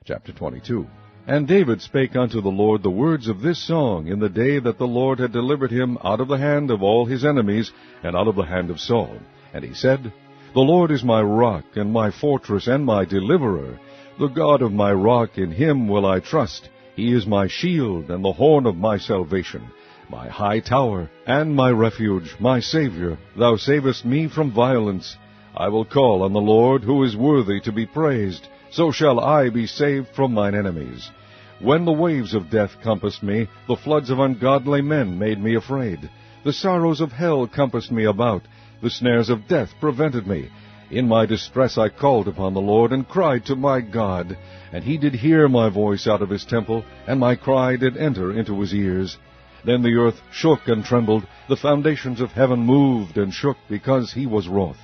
Chapter 22. And David spake unto the Lord the words of this song in the day that the Lord had delivered him out of the hand of all his enemies, and out of the hand of Saul. And he said, The Lord is my rock, and my fortress, and my deliverer. The God of my rock, in him will I trust. He is my shield, and the horn of my salvation, my high tower, and my refuge, my Saviour. Thou savest me from violence. I will call on the Lord, who is worthy to be praised. So shall I be saved from mine enemies. When the waves of death compassed me, the floods of ungodly men made me afraid. The sorrows of hell compassed me about. The snares of death prevented me. In my distress I called upon the Lord, and cried to my God. And he did hear my voice out of his temple, and my cry did enter into his ears. Then the earth shook and trembled, the foundations of heaven moved and shook, because he was wroth.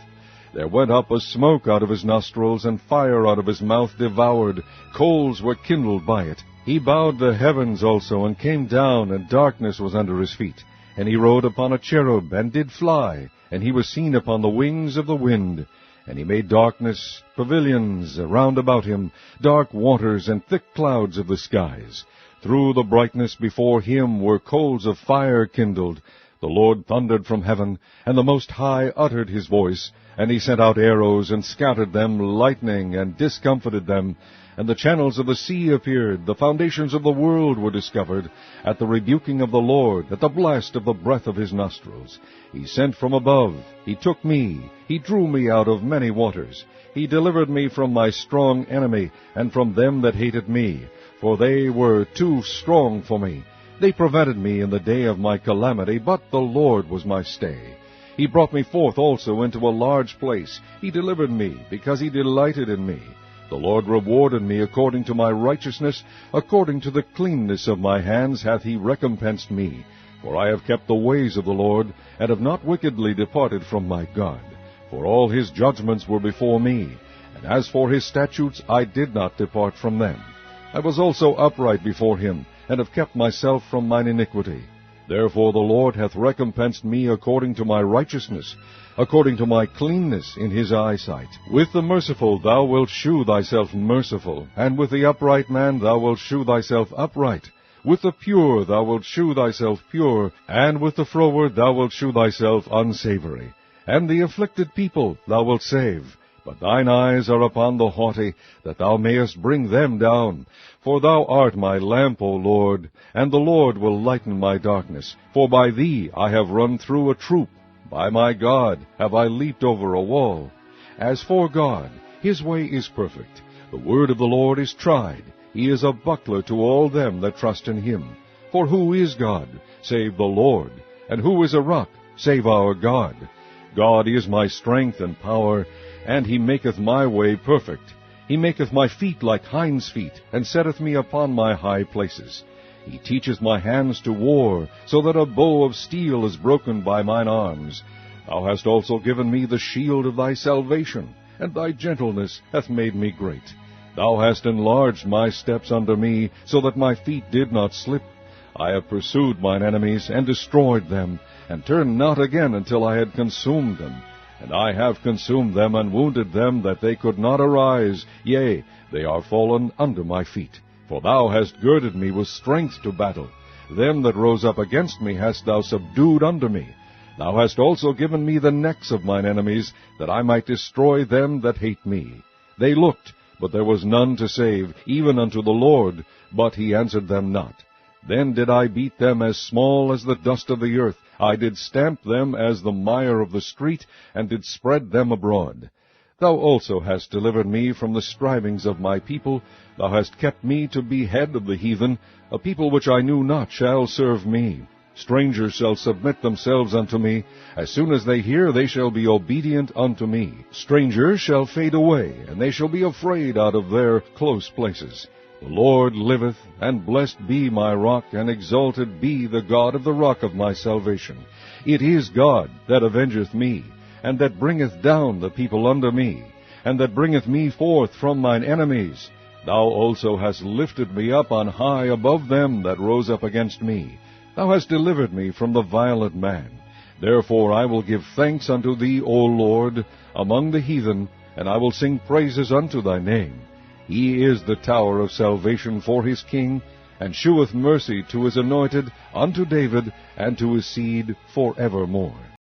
There went up a smoke out of his nostrils, and fire out of his mouth devoured. Coals were kindled by it. He bowed the heavens also, and came down, and darkness was under his feet. And he rode upon a cherub, and did fly, and he was seen upon the wings of the wind. And he made darkness, pavilions round about him, dark waters, and thick clouds of the skies. Through the brightness before him were coals of fire kindled. The Lord thundered from heaven, and the Most High uttered his voice, and he sent out arrows, and scattered them, lightning, and discomfited them. And the channels of the sea appeared, the foundations of the world were discovered, at the rebuking of the Lord, at the blast of the breath of his nostrils. He sent from above, he took me, he drew me out of many waters. He delivered me from my strong enemy, and from them that hated me, for they were too strong for me. They prevented me in the day of my calamity, but the Lord was my stay. He brought me forth also into a large place. He delivered me, because he delighted in me. The Lord rewarded me according to my righteousness, according to the cleanness of my hands hath he recompensed me. For I have kept the ways of the Lord, and have not wickedly departed from my God. For all his judgments were before me, and as for his statutes I did not depart from them. I was also upright before him, and have kept myself from mine iniquity. Therefore the Lord hath recompensed me according to my righteousness, according to my cleanness in his eyesight. With the merciful thou wilt shew thyself merciful, and with the upright man thou wilt shew thyself upright. With the pure thou wilt shew thyself pure, and with the froward thou wilt shew thyself unsavory. And the afflicted people thou wilt save. But thine eyes are upon the haughty, that thou mayest bring them down. For thou art my lamp, O Lord, and the Lord will lighten my darkness. For by thee I have run through a troop. By my God have I leaped over a wall. As for God, his way is perfect. The word of the Lord is tried. He is a buckler to all them that trust in him. For who is God, save the Lord? And who is a rock, save our God? God is my strength and power, and he maketh my way perfect. He maketh my feet like hinds' feet, and setteth me upon my high places. He teacheth my hands to war, so that a bow of steel is broken by mine arms. Thou hast also given me the shield of thy salvation, and thy gentleness hath made me great. Thou hast enlarged my steps under me, so that my feet did not slip. I have pursued mine enemies, and destroyed them, and turned not again until I had consumed them. And I have consumed them, and wounded them, that they could not arise. Yea, they are fallen under my feet. For thou hast girded me with strength to battle. Them that rose up against me hast thou subdued under me. Thou hast also given me the necks of mine enemies, that I might destroy them that hate me. They looked, but there was none to save, even unto the Lord, but he answered them not. Then did I beat them as small as the dust of the earth. I did stamp them as the mire of the street, and did spread them abroad. Thou also hast delivered me from the strivings of my people. Thou hast kept me to be head of the heathen. A people which I knew not shall serve me. Strangers shall submit themselves unto me. As soon as they hear, they shall be obedient unto me. Strangers shall fade away, and they shall be afraid out of their close places. The Lord liveth, and blessed be my rock, and exalted be the God of the rock of my salvation. It is God that avengeth me, and that bringeth down the people under me, and that bringeth me forth from mine enemies. Thou also hast lifted me up on high above them that rose up against me. Thou hast delivered me from the violent man. Therefore I will give thanks unto thee, O Lord, among the heathen, and I will sing praises unto thy name. He is the tower of salvation for his king, and sheweth mercy to his anointed, unto David, and to his seed for evermore.